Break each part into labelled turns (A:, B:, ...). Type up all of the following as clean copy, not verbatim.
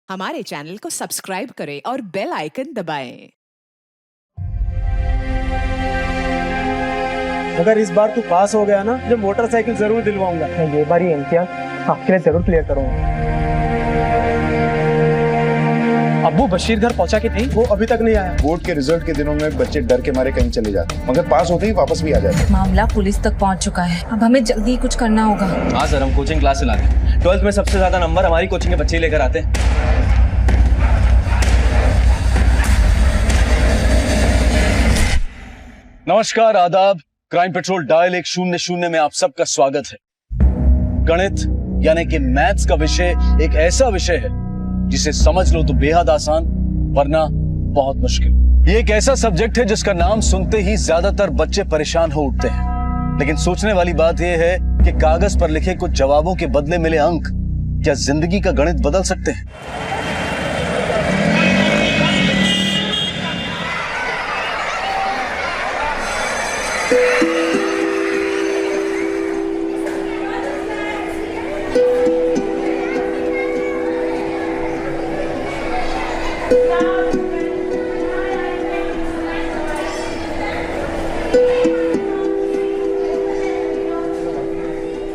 A: हमारे चैनल को सब्सक्राइब करें और बेल आइकन दबाएं।
B: अगर इस बार तू पास हो गया ना, जो मोटरसाइकिल जरूर दिलवाऊंगा।
C: मैं ये बार ये इम्तिहान आपके लिए जरूर क्लियर करूंगा। अब्बू बशीर घर पहुंचा कि नहीं?
B: वो अभी तक नहीं आया।
D: बोर्ड के रिजल्ट के दिनों में बच्चे डर के मारे कहीं चले जाते हैं, मगर पास होते ही वापस भी आ जाते हैं।
E: मामला पुलिस तक पहुंच चुका है, अब हमें जल्दी कुछ करना होगा।
F: हाँ सर, हम कोचिंग क्लास चलाते हैं। 12th में सबसे ज्यादा नंबर हमारी कोचिंग के बच्चे ही लेकर आते हैं। नमस्कार, आदाब। क्राइम पेट्रोल डायल 100 में आप सबका स्वागत है। गणित यानी कि मैथ्स का विषय एक ऐसा विषय है जिसे समझ लो तो बेहद आसान, वरना बहुत मुश्किल। ये एक ऐसा सब्जेक्ट है जिसका नाम सुनते ही ज्यादातर बच्चे परेशान हो उठते हैं। लेकिन सोचने वाली बात यह है कि कागज पर लिखे कुछ जवाबों के बदले मिले अंक क्या जिंदगी का गणित बदल सकते हैं?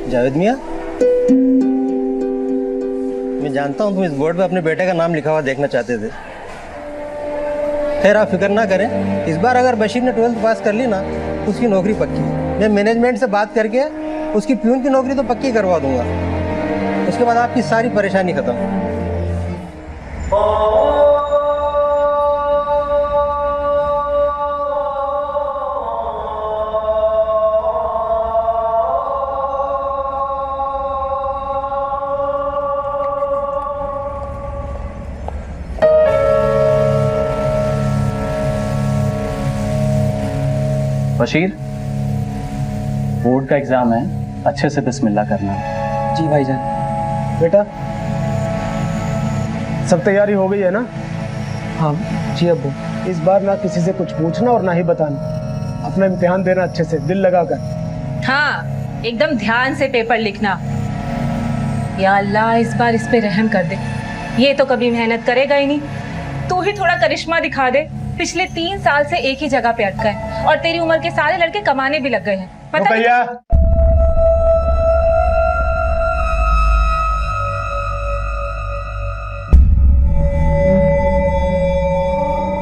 G: जावेद मियां, मैं जानता हूं तुम इस बोर्ड पे अपने बेटे का नाम लिखा हुआ देखना चाहते थे। खैर, आप फिक्र ना करें, इस बार अगर बशीर ने 12th पास कर ली ना, उसकी नौकरी पक्की। मैं मैनेजमेंट से बात करके उसकी प्यून की नौकरी तो पक्की करवा दूंगा। उसके बाद आपकी सारी परेशानी खत्म।
F: बशीर, बोर्ड का एग्जाम है, अच्छे से बिस्मिल्लाह करना।
C: जी भाईजान।
B: बेटा, सब तैयारी हो गई है ना?
C: हाँ जी अब्बू।
B: इस बार ना किसी से कुछ पूछना और ना ही बताना। अपना इम्तिहान देना अच्छे से, दिल लगाकर।
E: हाँ, एकदम ध्यान से पेपर लिखना। या अल्लाह, इस बार इस पे रहम कर दे। ये तो कभी मेहनत करेगा ही नहीं। तू ही थोड़ा करिश्मा दिखा दे। पिछले 3 साल से एक ही जगह पे अटका है और तेरी उम्र के सारे लड़के कमाने भी लग गए हैं। पता नहीं।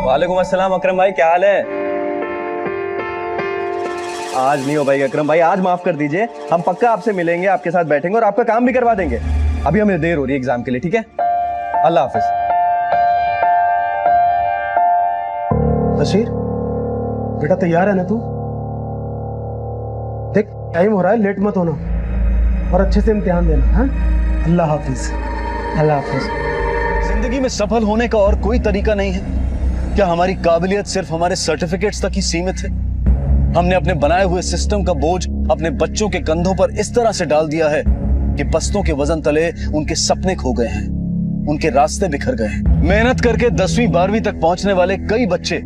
F: वालेकुम अस्सलाम अकरम भाई, क्या हाल है? आज नहीं हो भाई अकरम भाई, आज माफ कर दीजिए। हम पक्का आपसे मिलेंगे, आपके साथ बैठेंगे और आपका काम भी करवा देंगे। अभी हमें देर हो रही है एग्जाम के लिए, ठीक है? अल्लाह हाफिज।
B: बशीर, बेटा तैयार है ना तू? देख, टाइम हो रहा है, लेट मत होना और अच्छे से इम्तिहान देना। हाँ, अल्लाह हाफिज।
C: अल्लाह हाफिज।
F: जिंदगी में सफल होने का और कोई तरीका नहीं है क्या? हमारी काबिलियत सिर्फ हमारे सर्टिफिकेट्स तक ही सीमित है? हमने अपने बनाए हुए सिस्टम का बोझ अपने बच्चों के कंधों पर इस तरह से डाल दिया है कि बस्तों के वजन तले उनके सपने खो गए हैं, उनके रास्ते बिखर गए हैं। मेहनत करके 10वीं 12वीं तक पहुंचने वाले कई बच्चे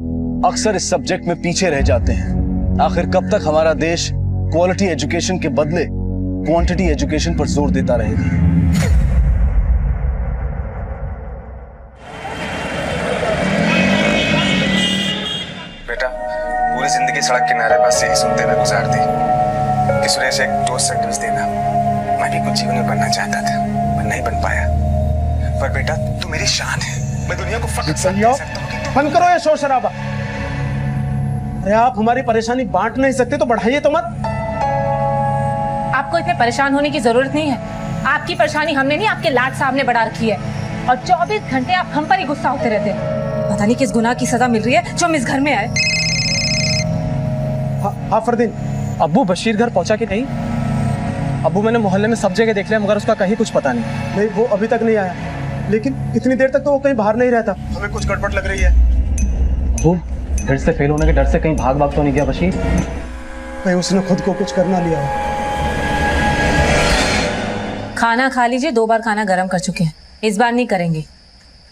F: अक्सर इस सब्जेक्ट में पीछे रह जाते हैं। आखिर कब तक हमारा देश क्वालिटी एजुकेशन के बदले क्वांटिटी एजुकेशन पर जोर देता रहेगा?
H: बेटा, पूरी जिंदगी सड़क किनारे बस यही सुनते हुए गुजार दी कि सुरेश एक दोस्त सेंटेंस देना। मैं भी कुछ जीवन में बनना चाहता था, पर नहीं बन पाया। पर बेटा, तू मेरी शान है। मैं दुनिया को फख्र से कह सकता हूं कि तू।
B: बंद करो ये शोर शराबा। अरे, आप हमारी परेशानी बांट नहीं सकते तो बढ़ाइए तो मत।
E: आपको इतने परेशान होने की जरूरत नहीं है। आपकी परेशानी हमने नहीं, आपके लाड साहब ने बढ़ा रखी है और 24 घंटे आप हम पर ही गुस्सा होते रहते हैं। पता नहीं किस गुनाह की सजा मिल रही है जो हम इस घर में आए।
B: हाँ फरदीन।
C: अब्बू बशीर घर पहुंचा कि नहीं? अब्बू, मैंने मोहल्ले में सब जगह देख लिया मगर उसका कहीं कुछ पता नहीं।
B: नहीं, वो अभी तक नहीं आया, लेकिन इतनी देर तक तो वो कहीं बाहर नहीं रहता। हमें कुछ गड़बड़ लग रही है।
C: अब्बू, फिर से फेल होने के डर से कहीं भाग तो नहीं गया बशीर?
B: कहीं उसने खुद को कुछ करना लिया हो।
E: खाना खा लीजिए, 2 बार खाना गर्म कर चुके हैं, इस बार नहीं करेंगे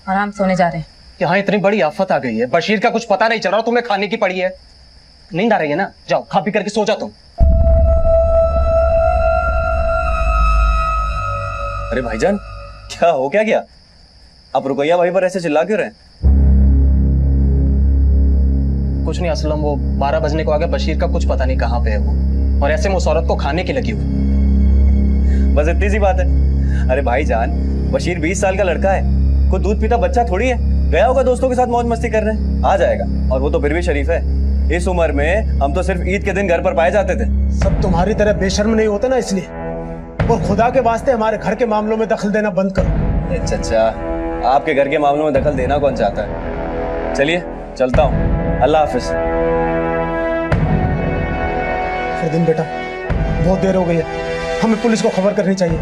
E: और हम सोने जा रहे हैं।
C: यहाँ इतनी बड़ी आफत आ गई है, बशीर का कुछ पता नहीं चल रहा, तुम्हें खाने की पड़ी है। नींद आ रही है ना? जाओ खा पी करके सो जा तुम।
F: अरे भाईजान, क्या हो क्या गया? आप रुकैया भाई पर ऐसे चिल्ला क्यों रहे हैं?
C: कुछ नहीं असलम, वो 12 बजने को आ गया, बशीर का कुछ पता नहीं कहाँ पे है वो, और ऐसे में उस औरत को खाने की लगी हुई।
F: बस इतनी सी बात है। अरे भाईजान, बशीर 20 साल का लड़का है, कोई दूध पीता बच्चा थोड़ी है। गया होगा दोस्तों के साथ मौज मस्ती करने, आ जाएगा। और वो तो फिर भी शरीफ है। इस उम्र में हम तो सिर्फ ईद के दिन घर पर पाए जाते थे।
B: सब तुम्हारी तरह बेशर्म नहीं होते ना, इसलिए। और खुदा के वास्ते हमारे घर के मामलों में दखल देना बंद करो।
F: अच्छा, आपके घर के मामलों में दखल देना कौन चाहता है? चलिए चलता हूँ, अल्लाह हाफिज।
B: फरदीन बेटा, बहुत देर हो गई है, हमें पुलिस को खबर करनी चाहिए।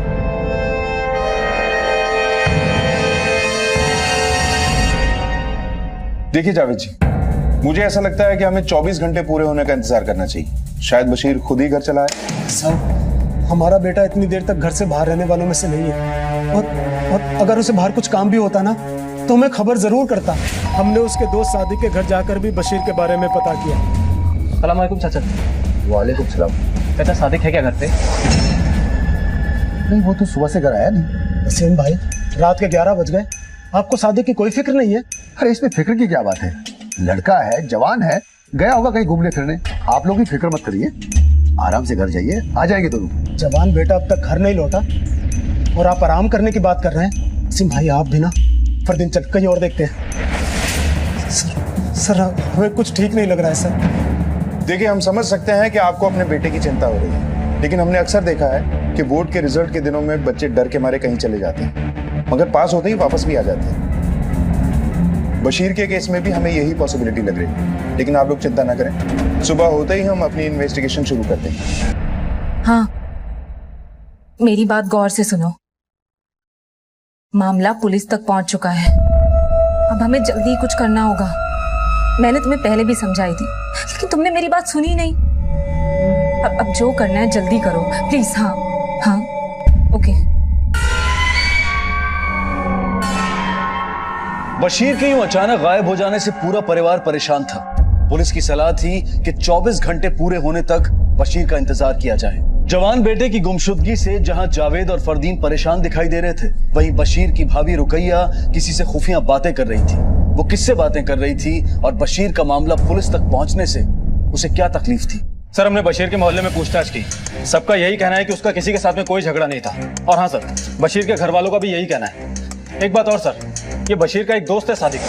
D: देखिए जावेद जी, मुझे ऐसा लगता है कि हमें 24 घंटे पूरे होने का इंतजार करना चाहिए। शायद बशीर खुद ही घर चला है।
B: साहब, हमारा बेटा इतनी देर तक घर से बाहर रहने वालों में से नहीं है, और अगर उसे बाहर कुछ काम भी होता ना तो हमें खबर जरूर करता। हमने उसके दोस्त सादिक के घर जाकर भी बशीर के बारे में पता किया।
C: सलाम वालेकुम चाचा।
D: वालेकुम सलाम।
C: चाचा सादिक है क्या घर पे?
D: नहीं, वो तो सुबह से घर आया नहीं।
B: वसीम भाई, रात के 11 बज गए, आपको सादिक की कोई फिक्र नहीं है?
I: अरे इसमें फिक्र की क्या बात है, लड़का है, जवान है, गया होगा कहीं घूमने फिरने। आप लोग भी फिक्र मत करिए, आराम से घर जाइए, आ जाएंगे दोनों।
B: जवान बेटा अब तक घर नहीं लौटा और आप आराम करने की बात कर रहे हैं। वसीम भाई, आप भी ना। फरदीन, चल कहीं और देखते हैं। सर हमें कुछ ठीक नहीं लग रहा है सर।
D: देखिए, हम समझ सकते हैं कि आपको अपने बेटे की चिंता हो रही है, लेकिन हमने अक्सर देखा है कि बोर्ड के रिजल्ट के दिनों में बच्चे डर के मारे कहीं चले जाते हैं, मगर पास होते ही वापस भी आ जाते हैं। बशीर के केस में भी हमें यही पॉसिबिलिटी लग रही है, लेकिन आप लोग चिंता ना करें, सुबह होते ही हम अपनी इन्वेस्टिगेशन शुरू करते हैं।
E: हाँ, मेरी बात गौर से सुनो। मामला पुलिस तक पहुंच चुका है, अब हमें जल्दी ही कुछ करना होगा। मैंने तुम्हें पहले भी समझाई थी, लेकिन तुमने मेरी बात सुनी नहीं। अब जो करना है जल्दी करो प्लीज। हाँ हाँ, ओके।
F: बशीर के यूं अचानक गायब हो जाने से पूरा परिवार परेशान था। पुलिस की सलाह थी कि 24 घंटे पूरे होने तक बशीर का इंतजार किया जाए। जवान बेटे की गुमशुदगी से जहां जावेद और फरदीन परेशान दिखाई दे रहे थे, वहीं बशीर की भाभी रुकैया किसी से खुफिया बातें कर रही थी। वो किससे बातें कर रही थी और बशीर का मामला पुलिस तक पहुंचने से उसे क्या तकलीफ थी?
C: सर, हमने बशीर के मोहल्ले में पूछताछ की, सबका यही कहना है कि उसका किसी के साथ में कोई झगड़ा नहीं था। और हाँ सर, बशीर के घर वालों का भी यही कहना है। एक बात और सर, ये बशीर का एक दोस्त है सादिक,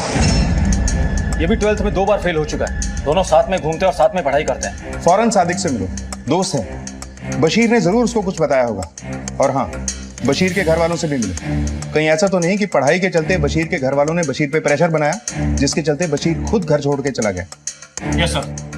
C: ये भी 12th में 2 बार फेल हो चुका है। दोनों साथ में घूमते और साथ में पढ़ाई करते हैं।
D: फौरन सादिक से मिलो, दोस्त है। बशीर ने जरूर उसको कुछ बताया होगा। और हाँ, बशीर के घर वालों से भी मिलो। कहीं ऐसा तो नहीं कि पढ़ाई के चलते बशीर के घर वालों ने बशीर पे प्रेशर बनाया, जिसके चलते बशीर खुद घर छोड़ के चला गया।
C: Yes sir.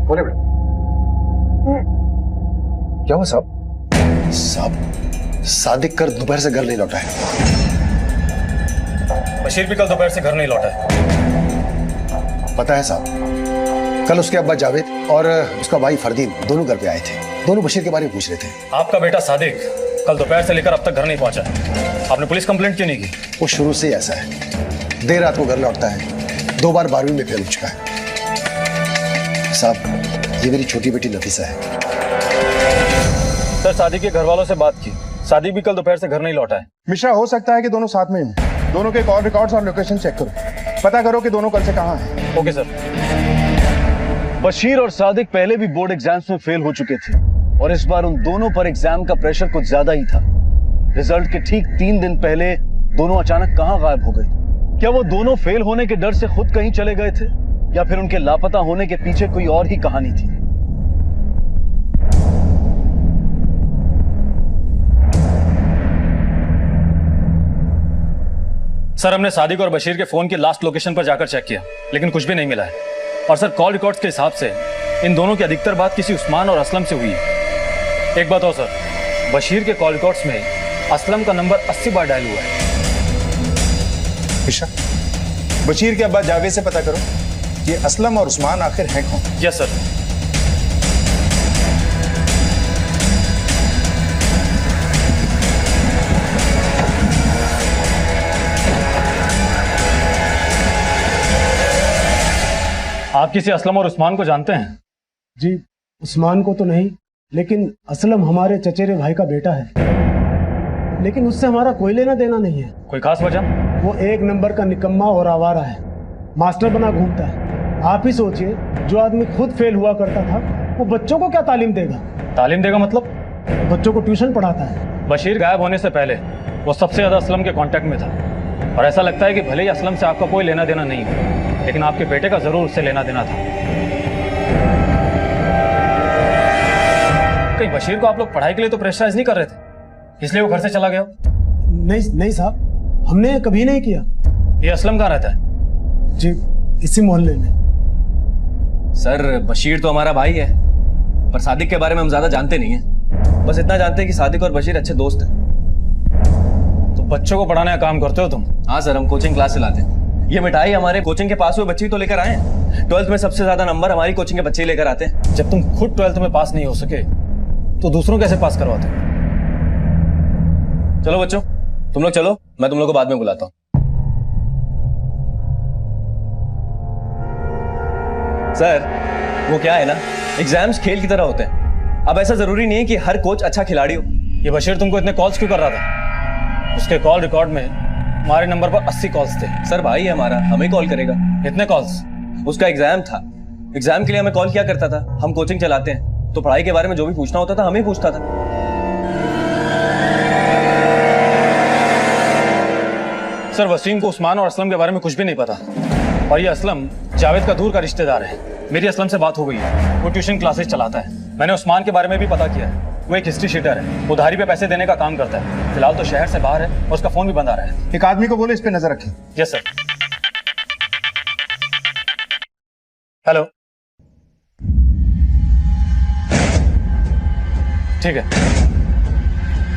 I: बोले बेटा, क्या हुआ साहब? साहब, सादिक कर दोपहर से घर नहीं लौटा है।
C: बशीर भी कल दोपहर से घर नहीं लौटा है।
I: पता है साहब, कल उसके अब्बा जावेद और उसका भाई फरदीन दोनों घर पे आए थे। दोनों बशीर के बारे में पूछ रहे थे।
C: आपका बेटा सादिक कल दोपहर से लेकर अब तक घर नहीं पहुंचा। आपने पुलिस कंप्लेंट क्यों नहीं की?
I: वो शुरू से ही ऐसा है, देर रात को घर लौटता है, 2 बार 12वीं में फेल हो चुका है। साहब, ये मेरी छोटी बेटी नफीसा है।
C: सर, सादिक के घर वालों से बात की, सादिक भी कल दोपहर से घर नहीं लौटा है।
D: मिश्रा, हो सकता है कि दोनों साथ में हैं। दोनों के कॉल रिकॉर्ड्स और लोकेशन चेक करो, पता करो कि दोनों कल से कहाँ हैं।
C: Okay sir.
F: बशीर और सादिक पहले भी बोर्ड एग्जाम्स में फेल हो चुके थे और इस बार उन दोनों पर एग्जाम का प्रेशर कुछ ज्यादा ही था। रिजल्ट के ठीक 3 दिन पहले दोनों अचानक कहां गायब हो गए? क्या वो दोनों फेल होने के डर से खुद कहीं चले गए थे या फिर उनके लापता होने के पीछे कोई और ही कहानी थी?
C: सर, हमने सादिक और बशीर के फोन की लास्ट लोकेशन पर जाकर चेक किया, लेकिन कुछ भी नहीं मिला है। और सर, कॉल रिकॉर्ड्स के हिसाब से इन दोनों की अधिकतर बात किसी उस्मान और असलम से हुई है। एक बात और सर, बशीर के कॉल रिकॉर्ड्स में असलम का नंबर 80 बार डायल हुआ है।
D: मिश्रा, बशीर के अब्बा जावेद से पता करो कि असलम और उस्मान आखिर हैं कौन।
C: Yes sir. आप किसी असलम और उस्मान को जानते हैं?
B: जी, उस्मान को तो नहीं, लेकिन असलम हमारे चचेरे भाई का बेटा है। लेकिन उससे हमारा कोई लेना देना नहीं है।
C: कोई खास वजह?
B: वो एक नंबर का निकम्मा और आवारा है, मास्टर बना घूमता है। आप ही सोचिए, जो आदमी खुद फेल हुआ करता था वो बच्चों को क्या तालीम देगा?
C: तालीम देगा मतलब?
B: बच्चों को ट्यूशन पढ़ाता है।
C: बशीर गायब होने से पहले वो सबसे ज्यादा असलम के कांटेक्ट में था, और ऐसा लगता है कि भले ही असलम से आपका कोई लेना देना नहीं हो, लेकिन आपके बेटे का जरूर उससे लेना देना था। कहीं बशीर को आप लोग पढ़ाई के लिए तो प्रेशराइज नहीं कर रहे थे, इसलिए वो घर से चला गया?
B: नहीं साहब, हमने कभी नहीं किया।
C: ये असलम कहाँ रहता है?
B: जी, इसी मोहल्ले में।
F: सर, बशीर तो हमारा भाई है, पर सादिक के बारे में हम ज्यादा जानते नहीं हैं। बस इतना जानते हैं कि सादिक और बशीर अच्छे दोस्त हैं।
C: तो बच्चों को पढ़ाने का काम करते हो तुम?
F: हाँ सर, हम कोचिंग क्लास चलाते हैं। ये मिठाई हमारे कोचिंग के पास हुए बच्चे ही तो लेकर आए हैं। 12th में सबसे ज्यादा नंबर हमारी कोचिंग के बच्चे ही लेकर आते हैं।
C: जब तुम खुद 12th में पास नहीं हो सके तो दूसरों कैसे पास करवाते हो?
F: चलो बच्चों, तुम लोग चलो, मैं तुम लोग को बाद में बुलाता हूँ। सर, वो क्या है ना, एग्जाम्स खेल की तरह होते हैं। अब ऐसा जरूरी नहीं है कि हर कोच अच्छा खिलाड़ी हो।
C: ये बशीर तुमको इतने कॉल्स क्यों कर रहा था? उसके कॉल रिकॉर्ड में हमारे नंबर पर 80 कॉल्स थे।
F: सर, भाई है हमारा, हमें कॉल करेगा।
C: इतने कॉल्स?
F: उसका एग्जाम था, एग्जाम के लिए हमें कॉल किया करता था। हम कोचिंग चलाते हैं, तो पढ़ाई के बारे में जो भी पूछना होता था हमें पूछता था।
C: सर, वसीम को उस्मान और असलम के बारे में कुछ भी नहीं पता, और ये असलम जावेद का दूर का रिश्तेदार है। मेरी असलम से बात हो गई है, वो ट्यूशन क्लासेस चलाता है। मैंने उस्मान के बारे में भी पता किया है, वो एक हिस्ट्री शीटर है, उधारी पे पैसे देने का काम करता है। फिलहाल तो शहर से बाहर है और उसका फोन भी बंद आ रहा है।
D: एक आदमी को बोले इस पे नजर रखें।
C: Yes sir. हेलो, ठीक है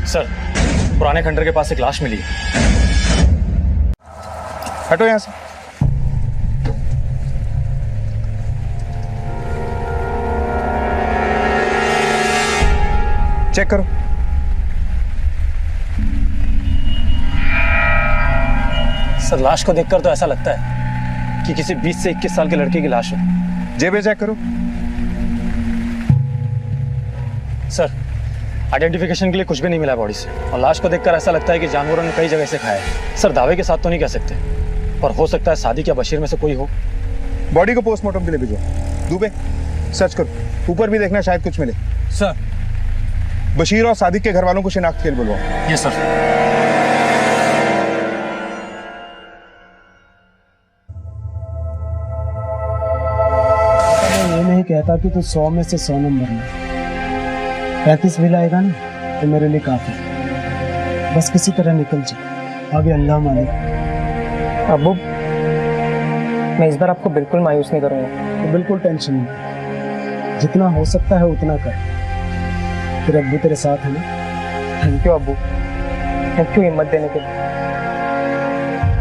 C: सर। पुराने खंडर के पास एक लाश मिली है।
D: हटो यहां से। चेक करो।
C: सर, लाश को देखकर तो ऐसा लगता है कि किसी 20 से 21 साल के लड़के की लाश है।
D: जेबें चेक करो।
C: सर, आइडेंटिफिकेशन के लिए कुछ भी नहीं मिला बॉडी से, और लाश को देखकर ऐसा लगता है कि जानवरों ने कई जगह से खाया है। सर, दावे के साथ तो नहीं कह सकते, पर हो सकता है सादिक या बशीर में से कोई हो।
D: बॉडी को पोस्टमार्टम के लिए भेजो। दुबे, सर्च करो, ऊपर भी देखना, शायद कुछ मिले।
C: सर,
D: बशीर और सादिक के घर वालों को शिनाख्त के लिए बुलवाओ।
C: Yes sir.
B: मैं ये नहीं कहता कि तू 100 में से 100 नंबर ले, 35 भी लाएगा ना तो मेरे लिए काफी। बस किसी तरह निकल जा, आगे अल्लाह मालिक।
J: अब्बू, मैं इस बार आपको बिल्कुल मायूस नहीं करूंगा।
B: तो बिल्कुल टेंशन नहीं, जितना हो सकता है उतना कर। तेरे अब्बू तेरे साथ है ना?
J: थैंक यू अब्बू, थैंक यू हिम्मत देने के लिए।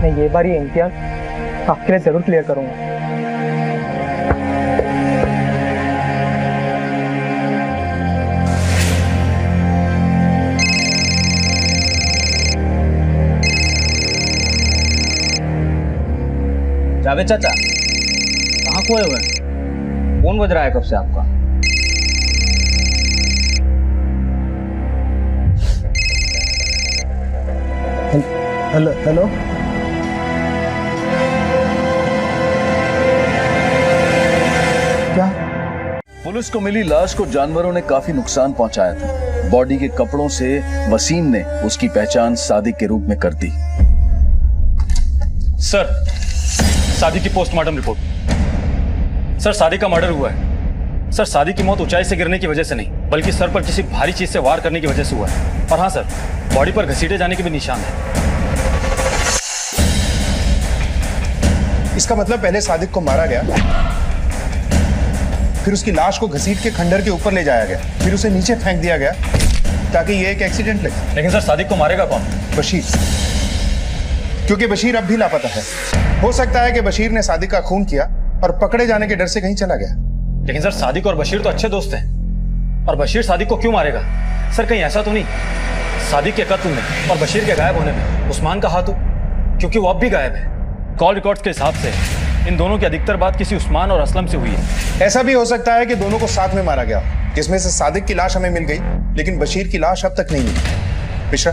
J: मैं ये बार ये इम्तिहान आपके लिए जरूर क्लियर करूंगा।
F: जावेद चाचा, कहाँ खोए हुए हैं? फोन बज रहा है कब से आपका?
B: हेलो हेलो, क्या?
F: पुलिस को मिली लाश को जानवरों ने काफी नुकसान पहुंचाया था। बॉडी के कपड़ों से वसीम ने उसकी पहचान सादिक के रूप में कर दी।
C: सर, सादिक की पोस्टमार्टम रिपोर्ट। सर, सादिक का मर्डर हुआ है। सर, सादिक की मौत ऊंचाई से गिरने की वजह से नहीं, बल्कि सर पर किसी भारी चीज से वार करने की वजह से हुआ है। और हाँ सर, बॉडी पर घसीटे जाने के भी निशान है।
D: इसका मतलब पहले सादिक को मारा गया, फिर उसकी लाश को घसीट के खंडर के ऊपर ले जाया गया, फिर उसे नीचे फेंक दिया गया ताकि ये एक एक्सीडेंट लगे।
C: लेकिन सर, सादिक को मारेगा कौन?
D: बशीर, क्योंकि बशीर अब भी लापता है। हो सकता है कि बशीर ने सादिक का खून किया और पकड़े जाने के डर से कहीं चला गया।
C: लेकिन सर, सादिक और बशीर तो अच्छे दोस्त हैं, और बशीर सादिक को क्यों मारेगा? सर, कहीं ऐसा तो नहीं सादिक के कत्ल में और बशीर के गायब होने में उस्मान का हाथ हो? क्योंकि वो अब भी गायब है। कॉल रिकॉर्ड्स के हिसाब से इन दोनों की अधिकतर बात किसी उस्मान और असलम से हुई है।
D: ऐसा भी हो सकता है कि दोनों को साथ में मारा गया, जिसमें से सादिक की लाश हमें मिल गई, लेकिन बशीर की लाश अब तक नहीं मिली। मिश्रा,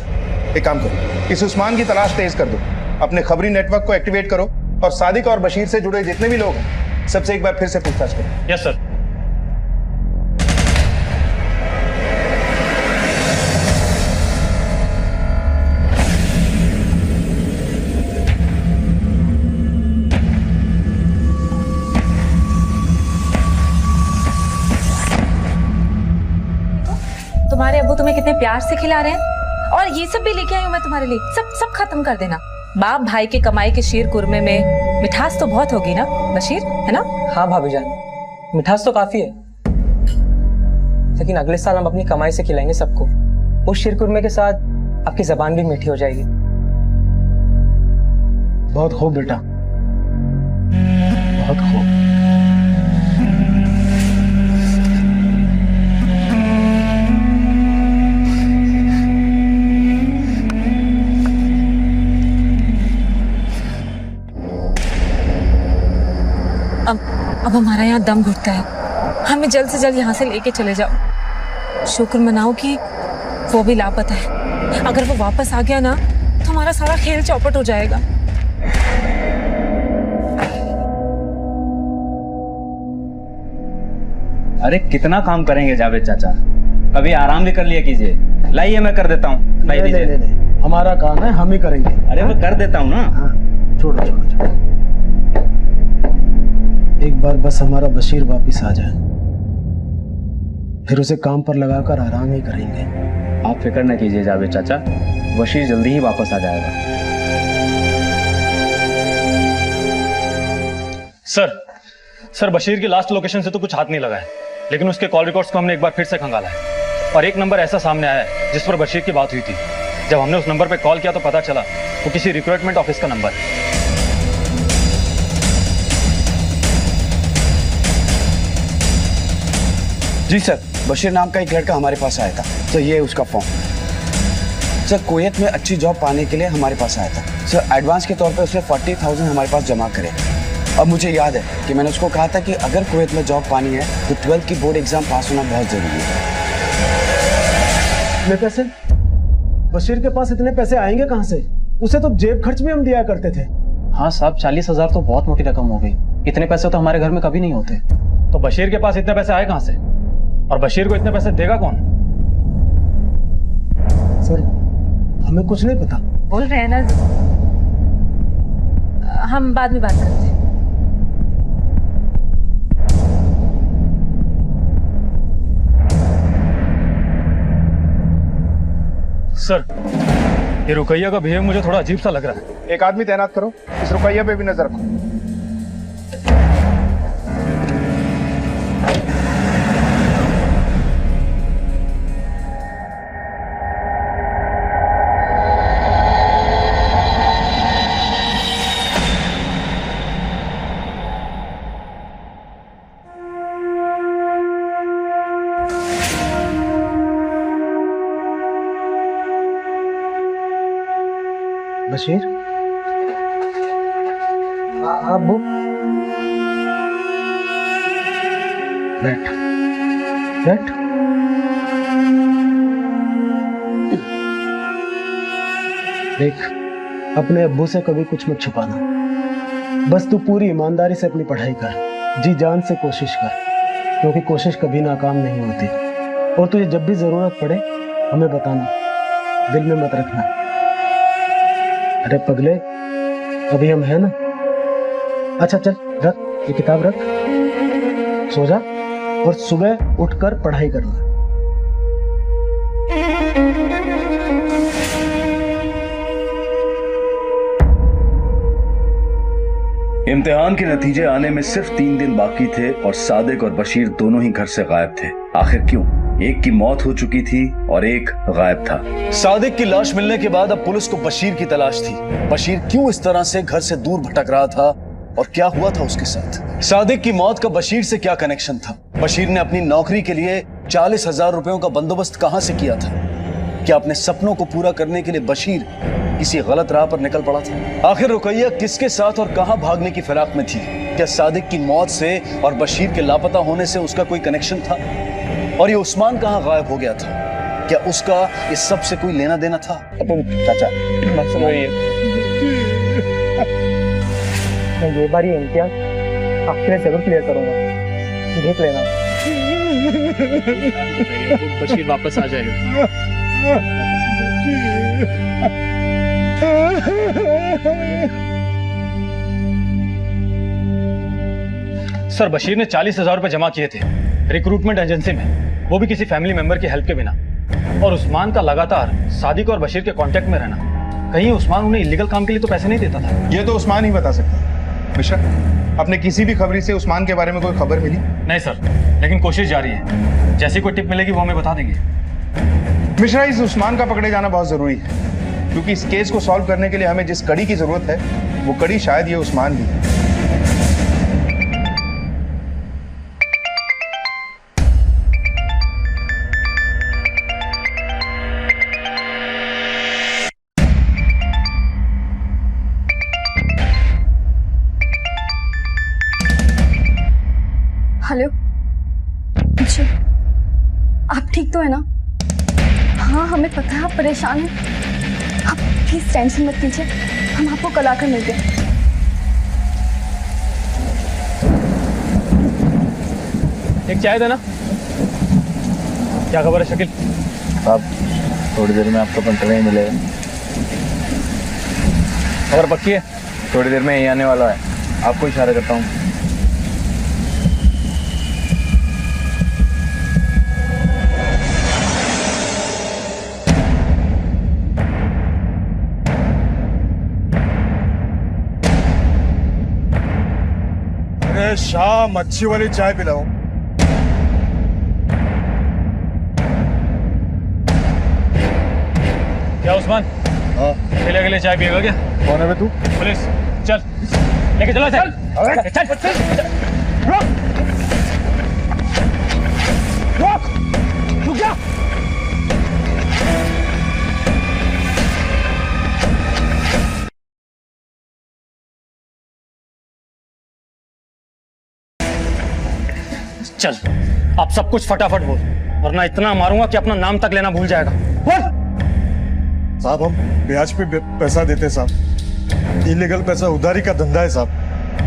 D: एक काम करो, इस उस्मान की तलाश तेज कर दो, अपने खबरी नेटवर्क को एक्टिवेट करो और सादिक और बशीर से जुड़े जितने भी लोग हैं सबसे एक बार फिर से पूछताछ करो।
C: Yes sir.
E: तुम्हारे अब्बू तुम्हें कितने प्यार से खिला रहे हैं, और ये सब भी लेके आई हूँ मैं तुम्हारे लिए। सब खत्म कर देना। बाप भाई के कमाई के शीर कुरमे में मिठास तो बहुत होगी ना बशीर, है ना?
J: हाँ भाभी जान, मिठास तो काफी है, लेकिन अगले साल हम अपनी कमाई से खिलाएंगे सबको। उस शीर कुरमे के साथ आपकी जबान भी मीठी हो जाएगी।
B: बहुत खूब बेटा, बहुत खूब।
E: अब हमारा यहाँ दम घुटता है, हमें जल्द से जल्द यहाँ से लेके चले जाओ। शुक्र मनाओ कि वो भी लापता है। अगर वो वापस आ गया ना तो हमारा सारा खेल चौपट हो जाएगा।
K: अरे कितना काम करेंगे जावेद चाचा, कभी आराम भी कर लिया कीजिए। लाइए मैं कर देता हूँ। लाई दीजिए।
B: नहीं, हमारा काम है, हम ही करेंगे।
K: अरे मैं कर देता हूँ ना।
B: हाँ, छोड़ो छोड़ो छोड़ो। एक बार बस हमारा बशीर वापस आ जाए, फिर उसे काम पर लगाकर आराम ही करेंगे।
K: आप फिक्र न कीजिए जावेद चाचा, बशीर जल्दी ही वापस आ जाएगा।
C: सर बशीर की लास्ट लोकेशन से तो कुछ हाथ नहीं लगा है, लेकिन उसके कॉल रिकॉर्ड्स को हमने एक बार फिर से खंगाला है और एक नंबर ऐसा सामने आया है जिस पर बशीर की बात हुई थी। जब हमने उस नंबर पर कॉल किया तो पता चला वो किसी रिक्रूटमेंट ऑफिस का नंबर है।
L: जी सर, बशीर नाम का एक लड़का हमारे पास आया था। तो ये उसका फॉर्म। सर, कुवैत में अच्छी जॉब पाने के लिए हमारे पास आया था। सर, एडवांस के तौर पे उसने 40,000 हमारे पास जमा करे। अब मुझे याद है कि मैंने उसको कहा था कि अगर कुवैत में जॉब पानी है तो 12th की बोर्ड एग्जाम पास होना बहुत जरूरी है।
B: इतने पैसे? बशीर के पास इतने पैसे आएंगे कहाँ से? उसे तो जेब खर्च में हम दिया करते थे।
J: हाँ साहब, 40,000 तो बहुत मोटी रकम हो गई। इतने पैसे तो हमारे घर में कभी नहीं होते।
C: तो बशीर के पास इतने पैसे आए कहाँ से, और बशीर को इतने पैसे देगा कौन?
B: सर, हमें कुछ नहीं पता।
E: बोल रहे हैं ना, हम बाद में बात करते हैं।
C: सर, ये रुकैया का बिहेव मुझे थोड़ा अजीब सा लग रहा है।
D: एक आदमी तैनात करो, इस रुकैया पे भी नजर रखो।
B: बशीर, अब्बू, बैठ बैठ। देख, अपने अब्बू से कभी कुछ मत छुपाना। बस तू पूरी ईमानदारी से अपनी पढ़ाई कर, जी जान से कोशिश कर, क्योंकि कोशिश कभी नाकाम नहीं होती। और तुझे जब भी जरूरत पड़े हमें बताना, दिल में मत रखना। अरे पगले, अभी हम हैं ना। अच्छा चल, रख ये किताब, रख, सो जा और सुबह उठकर पढ़ाई करना।
F: इम्तिहान के नतीजे आने में सिर्फ 3 दिन बाकी थे और सादिक और बशीर दोनों ही घर से गायब थे। आखिर क्यों? एक की मौत हो चुकी थी और एक गायब था। सादिक की लाश मिलने के बाद अब पुलिस को बशीर की तलाश थी। बशीर क्यों इस तरह से घर से दूर भटक रहा था और क्या हुआ था उसके साथ? सादिक की मौत का बशीर से क्या कनेक्शन था? बशीर ने अपनी नौकरी के लिए 40,000 रुपयों का बंदोबस्त कहां से किया था? क्या अपने सपनों को पूरा करने के लिए बशीर किसी गलत राह पर निकल पड़ा था? आखिर रुकैया किसके साथ और कहां भागने की फिराक में थी? क्या सादिक की मौत से और बशीर के लापता होने से उसका कोई कनेक्शन था? और ये उस्मान कहां गायब हो गया था? क्या उसका इस सब से कोई लेना देना था?
J: चाचा मत समझिए, मैं ये बार ये इम्तियाज आपके लिए जरूर क्लियर करूंगा, देख लेना।
K: बशीर वापस आ जाएगा।
C: सर बशीर ने 40,000 रुपए जमा किए थे रिक्रूटमेंट एजेंसी में, वो भी किसी फैमिली मेंबर की हेल्प के बिना। और उस्मान का लगातार सादिक और बशीर के कांटेक्ट में रहना, कहीं उस्मान उन्हें इलीगल काम के लिए तो पैसे नहीं देता था?
D: ये तो उस्मान ही बता सकता। मिश्रा, अपने किसी भी खबरी से उस्मान के बारे में कोई खबर मिली?
C: नहीं सर, लेकिन कोशिश जारी है। जैसी कोई टिप मिलेगी वो हमें बता देंगे।
D: मिश्रा, इस उस्मान का पकड़े जाना बहुत जरूरी है, क्योंकि इस केस को सॉल्व करने के लिए हमें जिस कड़ी की जरूरत है वो कड़ी शायद ये उस्मान ही है।
M: हेलो जी, आप ठीक तो है ना? हाँ हमें पता है आप परेशान हैं, आप प्लीज टेंशन मत लीजिए, हम आपको कल आकर मिलते हैं।
C: एक चाय देना। क्या खबर है शकील?
K: अब थोड़ी देर में आपको पंटर नहीं मिलेगा।
C: खबर पक्की है?
K: थोड़ी देर में यही आने वाला है, आपको इशारा करता हूँ।
B: शाम अच्छी वाली चाय पिलाओ।
C: क्या उस्मान?
B: हाँ,
C: अकेले अकेले चाय पिएगा क्या?
B: कौन है बे तू?
C: पुलिस, चल लेके चलो। चल चल चल, रोक रोक, रुक जा। चल अब सब कुछ फटाफट बोल, वरना इतना मारूंगा कि अपना नाम तक लेना भूल जाएगा। बोल।
B: साहब हम ब्याज पे पैसा देते साहब, इलीगल पैसा उधारी का धंधा है साहब।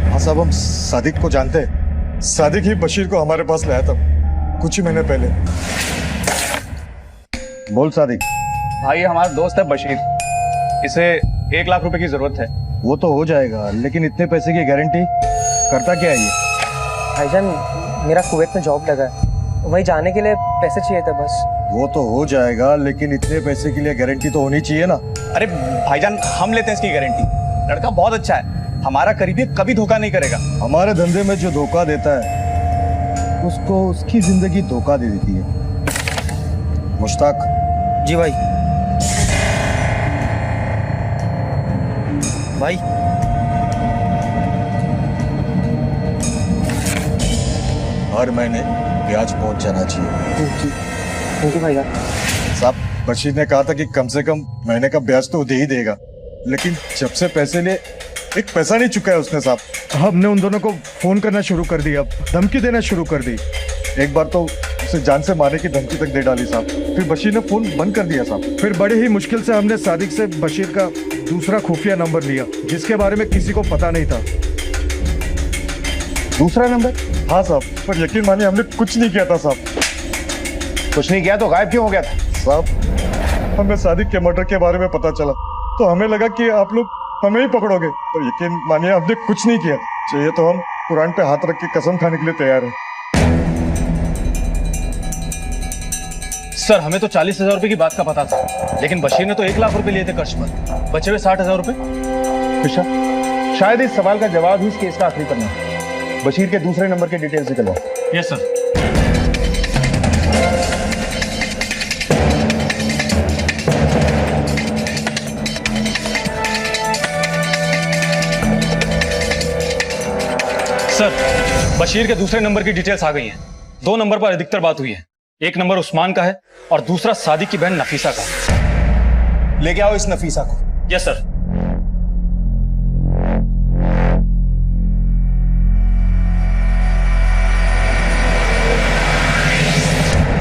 B: हाँ साहब, हम सादिक को जानते हैं, सादिक ही बशीर को हमारे पास लाया था कुछ ही महीने पहले।
F: बोल सादिक।
K: भाई हमारा दोस्त है बशीर, इसे 1 लाख रुपए की जरूरत है।
F: वो तो हो जाएगा, लेकिन इतने पैसे की गारंटी करता क्या है ये?
J: भाईजान मेरा कुवैत में जॉब लगा है, वहीं जाने के लिए पैसे चाहिए थे बस।
F: वो तो हो जाएगा, लेकिन इतने पैसे के लिए गारंटी तो होनी चाहिए ना।
K: अरे भाईजान हम लेते हैं इसकी गारंटी, लड़का बहुत अच्छा है, हमारा करीबी कभी धोखा नहीं करेगा।
F: हमारे धंधे में जो धोखा देता है उसको उसकी जिंदगी धोखा दे देती है। मुश्ताक।
G: जी भाई। भाई
F: हर महीने ब्याज पहुंच जाना चाहिए।
J: थैंक यू भैया।
B: साहब बशीर ने कहा था कि कम से कम महीने का ब्याज तो दे ही देगा, लेकिन जब से पैसे लिए एक पैसा नहीं चुका है उसने साहब। हमने उन दोनों को फोन करना शुरू कर दिया, धमकी देना शुरू कर दी। एक बार तो उसे जान से मारने की धमकी तक दे डाली साहब। फिर बशीर ने फोन बंद कर दिया साहब। फिर बड़े ही मुश्किल से हमने सादिक से बशीर का दूसरा खुफिया नंबर लिया, जिसके बारे में किसी को पता नहीं था।
D: दूसरा नंबर?
B: हाँ साहब, पर यकीन मानिए हमने कुछ नहीं किया था साहब।
D: कुछ नहीं किया तो गायब क्यों हो गया था?
B: साहब हमें सादिक के मर्डर के बारे में पता चला तो हमें लगा कि आप लोग हमें ही पकड़ोगे, पर यकीन मानिए हमने कुछ नहीं किया। चाहिए तो हम कुरान पे हाथ रख के कसम खाने के लिए तैयार हैं।
C: सर हमें तो 40,000 रुपए की बात का पता था, लेकिन बशीर ने तो 1 लाख रुपए लिए थे कर्ज पर, बचे हुए 60,000 रुपए।
D: कृष्णा, शायद इस सवाल का जवाब ही इस केस का आखिरी पन्ना है। बशीर के दूसरे नंबर के डिटेल्स निकलवाओ।
C: Yes sir. सर बशीर के दूसरे नंबर की डिटेल्स आ गई हैं। 2 नंबर पर अधिकतर बात हुई है। एक नंबर उस्मान का है और दूसरा सादिक की बहन नफीसा का।
D: लेके आओ इस नफीसा को।
C: Yes sir.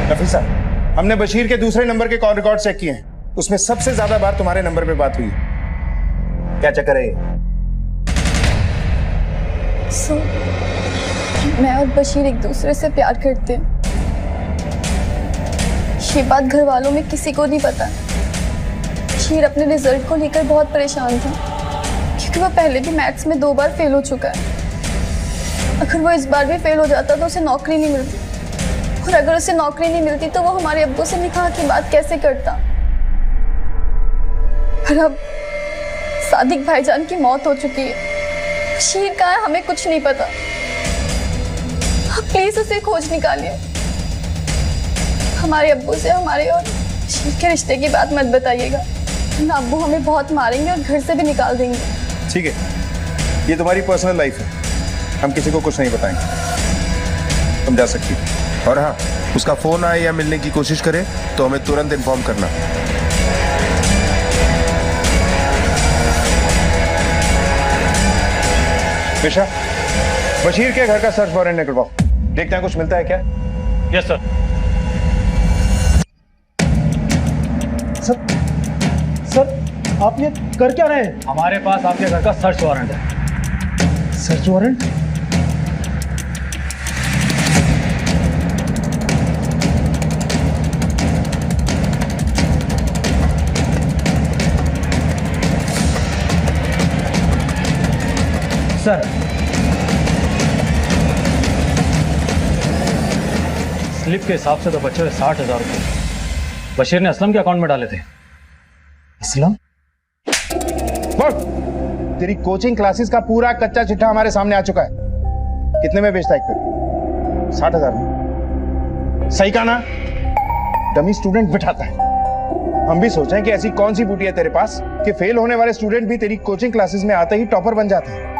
D: नफीसा, हमने बशीर के दूसरे नंबर के कॉल रिकॉर्ड चेक किए हैं, उसमें सबसे ज्यादा बार तुम्हारे नंबर पे बात हुई। क्या चक्कर है ये?
M: सो मैं और बशीर एक दूसरे से प्यार करते हैं। ये बात घर वालों में किसी को नहीं पता। बशीर अपने रिजल्ट को लेकर बहुत परेशान था क्योंकि वो पहले भी मैथ्स में 2 बार फेल हो चुका है। अगर वो इस बार भी फेल हो जाता तो उसे नौकरी नहीं मिलती, और अगर उसे नौकरी नहीं मिलती तो वो हमारे अब्बू से निकाह की बात कैसे करता। पर अब सादिक भाईजान की मौत हो चुकी है, बशीर कहाँ है हमें कुछ नहीं पता। आप प्लीज उसे खोज निकालिए। हमारे अब्बू से हमारे और बशीर के रिश्ते की बात मत बताइएगा, वरना अब्बू हमें बहुत मारेंगे और घर से भी निकाल देंगे।
D: ठीक है, ये तुम्हारी पर्सनल लाइफ है, हम किसी को कुछ नहीं बताएंगे, तुम जा सकती हो।
N: और हाँ, उसका फोन आए या मिलने की कोशिश करे तो हमें तुरंत इन्फॉर्म करना।
D: पेशा, बशीर के घर का सर्च वारंट निकलवाओ, देखते हैं कुछ मिलता है क्या।
C: Yes sir.
B: सर आप ये कर क्या रहे हैं?
C: हमारे पास आपके घर का सर्च वारंट है।
B: Search warrant?
C: सर, स्लिप के हिसाब से तो बचे हुए 60,000 रुपए बशीर ने असलम के अकाउंट में डाले थे।
B: असलम?
D: तेरी कोचिंग क्लासेस का पूरा कच्चा चिट्ठा हमारे सामने आ चुका है। कितने में बेचता है? 60,000 में। सही कहा ना? डमी स्टूडेंट बिठाता है। हम भी सोचे कि ऐसी कौन सी बूटी है तेरे पास कि फेल होने वाले स्टूडेंट भी तेरी कोचिंग क्लासेस में आते ही टॉपर बन जाते हैं।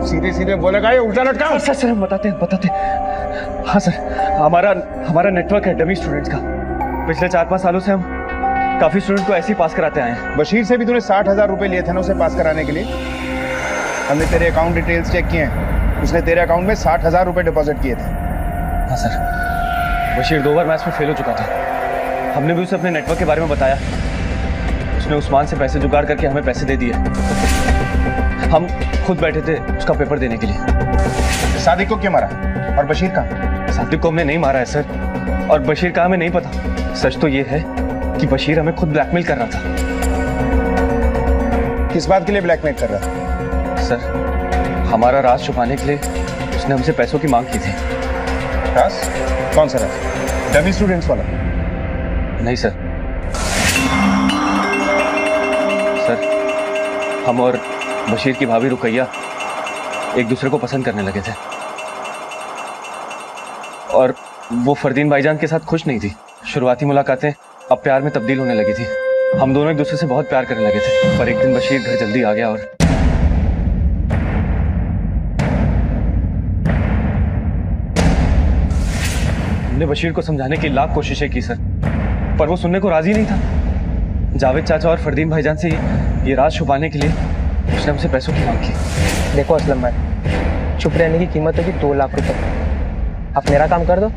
D: सीधे सीधे बोलेगा ये उल्टा लटका।
F: सर हम बताते हैं। हाँ सर, हमारा नेटवर्क है डमी स्टूडेंट्स का। पिछले 4-5 सालों से हम काफी स्टूडेंट को ऐसे ही पास कराते आए हैं।
D: बशीर से भी तूने 60,000 रुपए लिए थे ना उसे पास कराने के लिए? हमने तेरे अकाउंट डिटेल्स चेक किए हैं, उसने तेरे अकाउंट में 60,000 रुपए डिपॉजिट किए थे।
F: हाँ सर, बशीर 2 बार मैथ्स में फेल हो चुका था। हमने भी उसे अपने नेटवर्क के बारे में बताया। उसने उस्मान से पैसे जुगाड़ करके हमें पैसे दे दिए। हम खुद बैठे थे उसका पेपर देने के लिए।
D: सादिक को क्यों मारा और बशीर का?
F: सादिक को हमने नहीं मारा है सर, और बशीर का हमें नहीं पता। सच तो ये है कि बशीर हमें खुद ब्लैकमेल कर रहा था।
D: किस बात के लिए ब्लैकमेल कर रहा था?
F: सर, हमारा राज छुपाने के लिए उसने हमसे पैसों की मांग की थी।
D: राज? कौन सा राज? डमी स्टूडेंट्स वाला?
F: नहीं सर। सर, हम और बशीर की भाभी रुकैया एक दूसरे को पसंद करने लगे थे, और वो फरदीन भाईजान के साथ खुश नहीं थी। शुरुआती मुलाकातें अब प्यार में तब्दील होने लगी थी। हम दोनों एक दूसरे से बहुत प्यार करने लगे थे, पर एक दिन बशीर घर जल्दी आ गया और हमने बशीर को समझाने की लाख कोशिशें की सर, पर वो सुनने को राजी नहीं था। जावेद चाचा और फरदीन भाईजान से ये राज छुपाने के लिए उसने हमसे पैसों की मांग की।
J: देखो असलम भाई, चुप रहने की कीमत होगी 2 लाख रुपए। आप मेरा काम कर दो,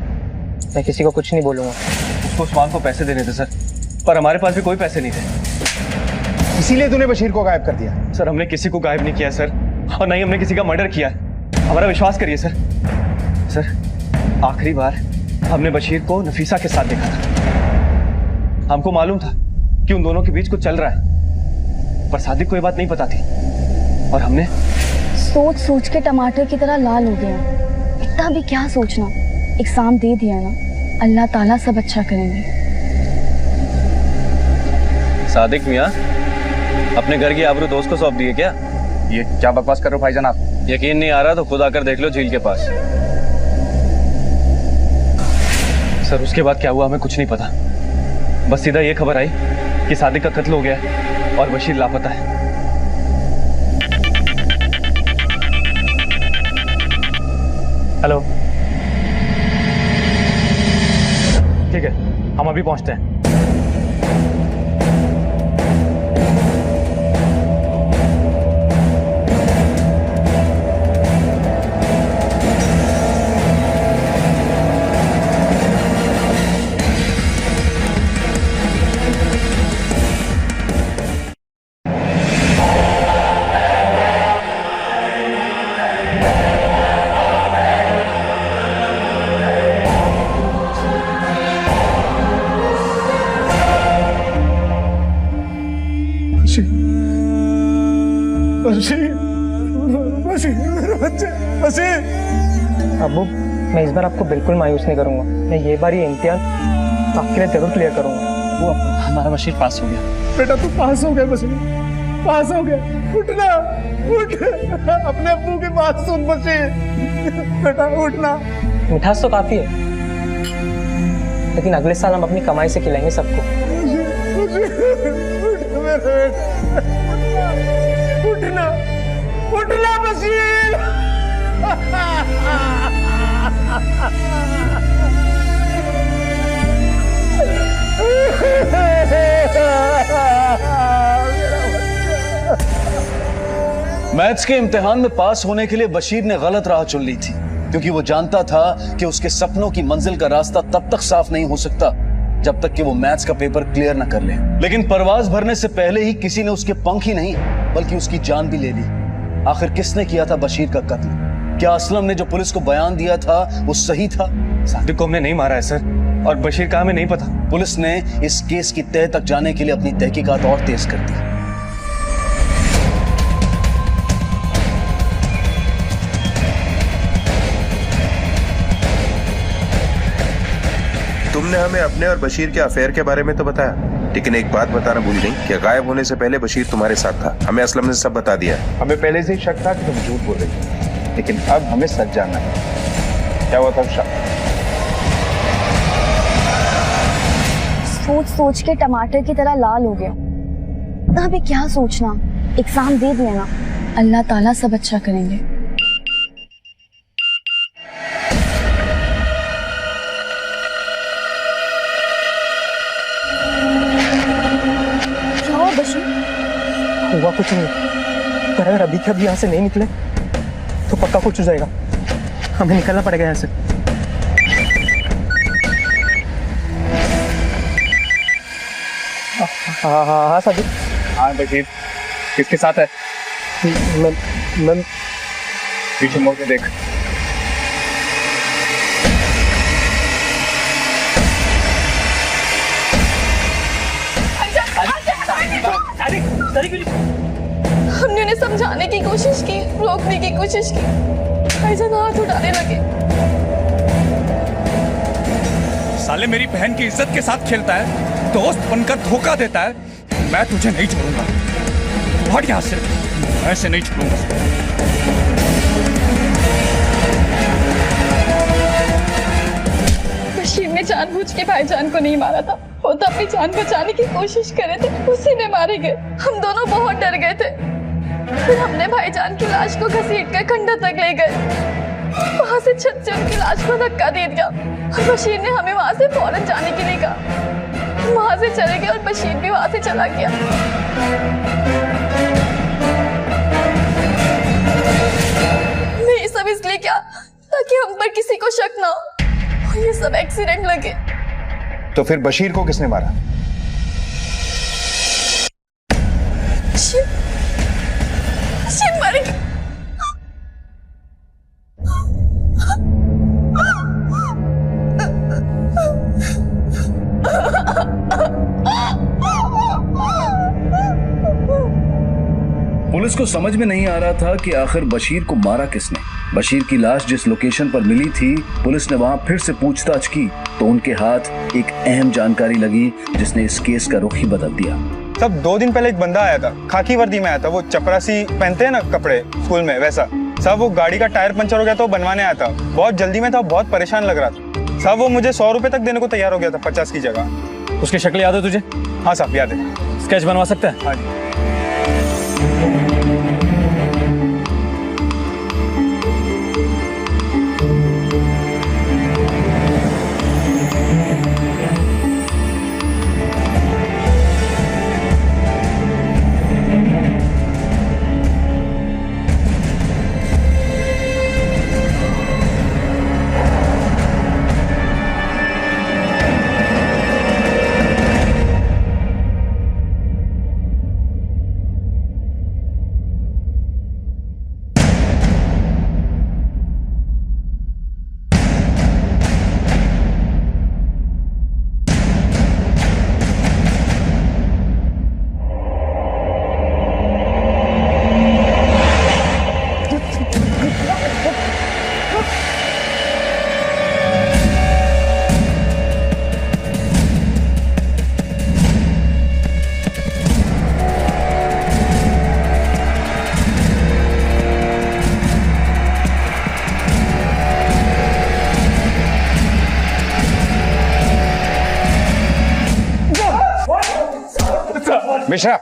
J: मैं किसी को कुछ नहीं बोलूंगा।
F: उसको उस्मान को पैसे देने थे सर, पर हमारे पास भी कोई पैसे नहीं थे।
D: इसीलिए तूने बशीर को गायब कर दिया?
F: सर, हमने किसी को गायब नहीं किया सर, और नहीं हमने किसी का मर्डर किया है। हमारा विश्वास करिए सर। सर, आखिरी बार हमने बशीर को नफीसा के साथ देखा था। हमको मालूम था कि उन दोनों के बीच कुछ चल रहा है, पर सादिक को ये बात नहीं पता थी, और हमने
M: सोच सोच के टमाटर की तरह लाल हो गया। इतना भी क्या सोचना, एग्जाम दे दिया ना, अल्लाह ताला सब अच्छा करेंगे।
F: सादिक मियाँ, अपने घर की आबरू दोस्त को सौंप दिए क्या?
L: ये क्या बकवास कर रहे हो भाईजान आप?
F: यकीन नहीं आ रहा तो खुद आकर देख लो झील के पास। सर, उसके बाद क्या हुआ हमें कुछ नहीं पता। बस सीधा ये खबर आई कि सादिक का कत्ल हो गया है और बशीर लापता है।
C: हेलो, ठीक है, हम अभी पहुंचते हैं।
B: बशीर बशीर बशीर मेरा बच्चा बशीर।
J: अबू मैं इस बार आपको बिल्कुल मायूस नहीं करूंगा। मैं ये बार ये इम्तिहान आपके लिए जरूर क्लियर करूंगा।
C: वो हमारा बशीर पास हो गया।
B: बेटा तू पास हो गया बशीर, पास हो गया। उठना, उठ, अपने अब्बू की बात सुन बशीर। बेटा उठना।
J: मिठास तो काफी है, लेकिन अगले साल हम अपनी कमाई से खिलाएंगे सबको।
B: उठना, उठना बशीर।
F: मैथ्स के इम्तिहान में पास होने के लिए बशीर ने गलत राह चुन ली थी, क्योंकि वो जानता था कि उसके सपनों की मंजिल का रास्ता तब तक साफ नहीं हो सकता जब तक कि वो मैथ्स का पेपर क्लियर न कर ले। लेकिन परवाज भरने से पहले ही किसी ने उसके पंख ही नहीं बल्कि उसकी जान भी ले ली। आखिर किसने किया था बशीर का कत्ल? क्या असलम ने जो पुलिस को बयान दिया था वो सही था?
K: सादिक को हमने नहीं मारा है सर, और बशीर का हमें नहीं पता।
F: पुलिस ने इस केस की तह तक जाने के लिए अपनी तहकीकात और तेज कर दी।
N: तुमने हमें अपने और बशीर के अफेयर के बारे में तो बताया, लेकिन एक बात बताना भूल गई कि गायब होने से पहले बशीर तुम्हारे साथ था। हमें असलम ने सब बता दिया। हमें पहले से ही शक था कि तुम झूठ बोल रही हो, लेकिन अब हमें सच जानना है। क्या हुआ था शक?
M: सोच सोच के टमाटर की तरह लाल हो गया। अभी क्या सोचना, एग्जाम दे दिया ना, अल्लाह ताला सब अच्छा करेंगे। क्या हुआ बशीर?
J: हुआ कुछ नहीं, पर अगर अभी के अभी यहाँ से नहीं निकले तो पक्का कुछ हो जाएगा। हमें निकलना पड़ेगा यहाँ से। हाँ सादिक।
K: हाँ बशीर, किसके साथ है?
J: मैं
K: पीछे मुड़ के देख।
M: हमने उन्हें समझाने की कोशिश की, रोकने की कोशिश की, भाईजान हाथ उठाने लगे।
O: साले मेरी बहन की इज्जत के साथ खेलता है, दोस्त बनकर धोखा देता है। मैं तुझे नहीं छोड़ूंगा, हट यहाँ से। मैं ऐसे नहीं छोड़ूंगा।
M: बशीर ने जानबूझ के भाईजान को नहीं मारा था, वो तो अपनी जान बचाने की कोशिश कर रहे थे, उसी में मारे गए। हम दोनों बहुत डर गए थे, फिर हमने भाईजान की लाश को घसीट कर खंडर तक ले गए। वहां से छत से उनकी लाश को धक्का दे दिया और बशीर ने हमें वहां से फौरन जाने के लिए कहा। वहां से चले गए और बशीर भी वहां से चला गया। मैं ये सब इसलिए क्या, ताकि हम पर किसी को शक ना हो और ये सब एक्सीडेंट लगे।
D: तो फिर बशीर को किसने मारा?
M: बशीर मर गया।
F: पुलिस को समझ में नहीं आ रहा था कि आखिर बशीर को मारा किसने। बशीर की लाश जिस लोकेशन पर मिली थी, पुलिस ने वहां फिर से पूछताछ की तो उनके हाथ एक अहम जानकारी लगी जिसने इस केस का रुख ही बदल दिया।
K: तब 2 दिन पहले एक बंदा आया था, खाकी वर्दी में आया था, वो चपरासी पहनते हैं ना कपड़े स्कूल में, वैसा। साहब वो गाड़ी का टायर पंचर हो गया था, वो बनवाने आया था। बहुत जल्दी में था, बहुत परेशान लग रहा था। साहब वो मुझे 100 रुपए तक देने को तैयार हो गया था, 50 की जगह।
C: उसकी शक्ल याद है तुझे?
K: हाँ साहब याद है।
C: स्केच बनवा सकते हैं?
K: हाँ जी।
N: मिश्रा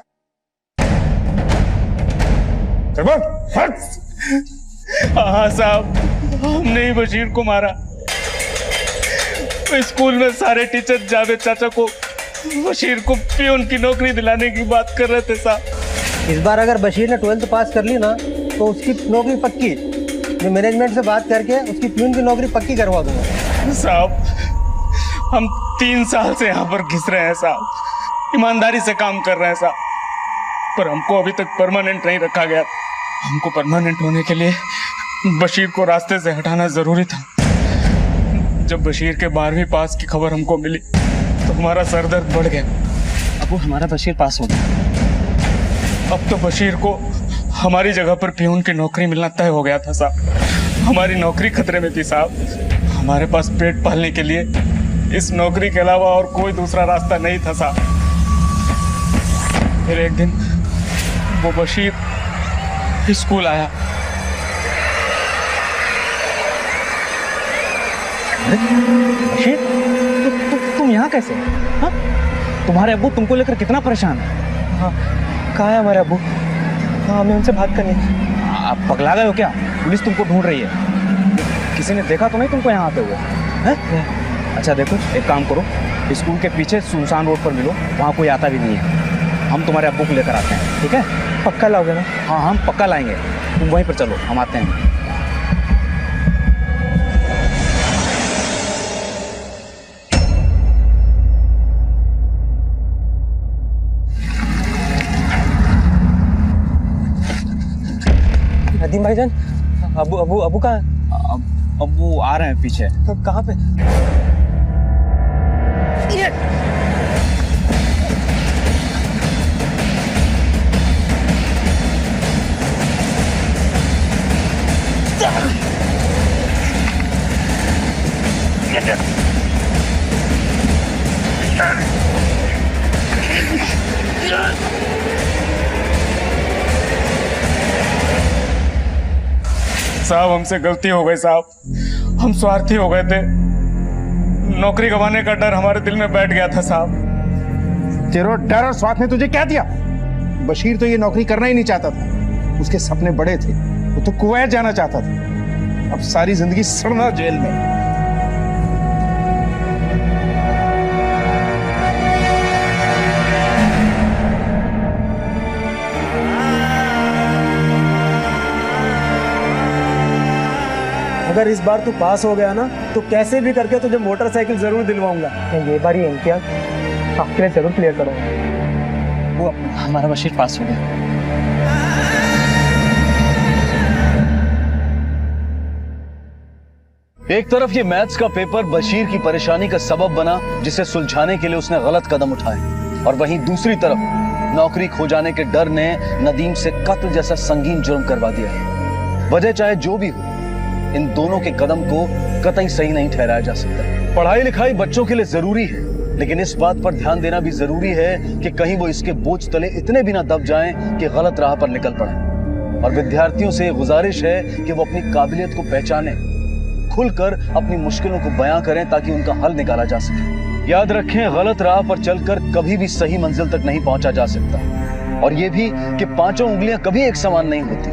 O: हाँ साहब, हमने ही बशीर को मारा। स्कूल में सारे टीचर जावेद चाचा को बशीर को पियून की नौकरी दिलाने की बात कर रहे थे साहब।
G: इस बार अगर बशीर ने 12th पास कर ली ना तो उसकी नौकरी पक्की। मैं मैनेजमेंट से बात करके उसकी प्यून की नौकरी पक्की करवा दूंगा।
O: साहब, हम 3 साल से यहाँ पर घिस रहे हैं साहब, ईमानदारी से काम कर रहे हैं साहब, पर हमको अभी तक परमानेंट नहीं रखा गया। हमको परमानेंट होने के लिए बशीर को रास्ते से हटाना जरूरी था। जब बशीर के 12वीं पास की खबर हमको मिली तो हमारा सरदर्द बढ़ गया।
L: अब हमारा बशीर पास हो गया।
O: अब तो बशीर को हमारी जगह पर पियून की नौकरी मिलना तय हो गया था साहब। हमारी नौकरी खतरे में थी साहब। हमारे पास पेट पालने के लिए इस नौकरी के अलावा और कोई दूसरा रास्ता नहीं था साहब। फिर एक दिन वो बशीर स्कूल आया।
L: बशीर, तुम यहाँ कैसे? हाँ? तुम्हारे अब्बू तुमको लेकर कितना परेशान है?
J: हाँ, कहाँ है हमारे अब्बू? हाँ, हमें उनसे बात करनी है।
L: आप पगला गए हो क्या? पुलिस तुमको ढूंढ रही है। किसी ने देखा तो नहीं तुमको यहाँ आते हुए? हैं? अच्छा देखो, एक काम करो, स्कूल के पीछे सुनसान रोड पर मिलो, वहाँ कोई आता भी नहीं है। हम तुम्हारे अब्बू को लेकर आते हैं, ठीक है?
J: पक्का लाओगे ना?
L: हाँ, हम पक्का लाएंगे। तुम वहीं पर चलो, हम आते हैं।
J: नदीम भाईजान, अबू कहाँ है?
L: अब्बू आ रहे हैं पीछे।
J: कहाँ पे?
O: साहब, हमसे गलती हो गई साहब, हम स्वार्थी हो गए थे। नौकरी गंवाने का डर हमारे दिल में बैठ गया था साहब।
D: तेरा डर और स्वार्थ ने तुझे क्या दिया? बशीर तो ये नौकरी करना ही नहीं चाहता था। उसके सपने बड़े थे, वो तो कुवैत जाना चाहता था। अब सारी जिंदगी सड़ना जेल में।
B: अगर इस बार तू पास हो गया ना तो कैसे भी करके तुझे मोटरसाइकिल जरूर दिलवाऊंगा।
J: मैं ये बार ये इम्तिहान आपके लिए जरूर क्लियर करूंगा।
L: वो हमारा बशीर पास हो गया। एक तरफ ये मैथ्स का पेपर बशीर की परेशानी का सबब बना, जिसे सुलझाने के लिए उसने गलत कदम उठाए, और वहीं दूसरी तरफ नौकरी खो जाने के डर ने नदीम से कत्ल जैसा संगीन जुर्म करवा दिया है। वजह चाहे जो भी हो, इन दोनों के कदम को कतई सही नहीं ठहराया जा सकता। पढ़ाई लिखाई बच्चों के लिए जरूरी है, लेकिन इस बात पर ध्यान देना भी जरूरी है कि कहीं वो इसके बोझ तले इतने भी ना दब जाएं कि गलत राह पर निकल पड़े। और विद्यार्थियों से गुजारिश है कि वो अपनी काबिलियत को पहचानें, खुलकर अपनी मुश्किलों को बयां करें ताकि उनका हल निकाला जा सके। याद रखें, गलत राह पर चलकर कभी भी सही मंजिल तक नहीं पहुंचा जा सकता। और ये भी कि पांचों उंगलियां कभी एक समान नहीं होती,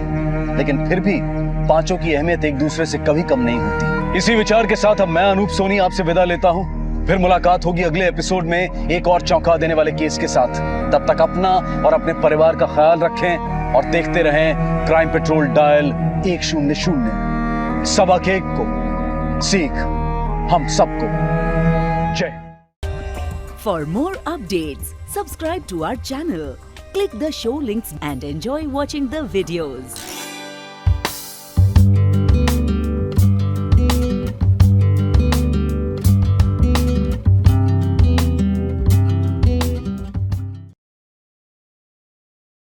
L: लेकिन फिर भी पांचों की अहमियत एक दूसरे से कभी कम नहीं होती। इसी विचार के साथ अब मैं अनूप सोनी आपसे विदा लेता हूं। फिर मुलाकात होगी अगले एपिसोड में एक और चौंका देने वाले केस के साथ। तब तक अपना और अपने परिवार का ख्याल रखें और देखते रहें क्राइम पेट्रोल डायल 100। सबक एक को सीख हम सबको। जय।
A: For more updates, subscribe to our channel, click the show links and enjoy watching the videos.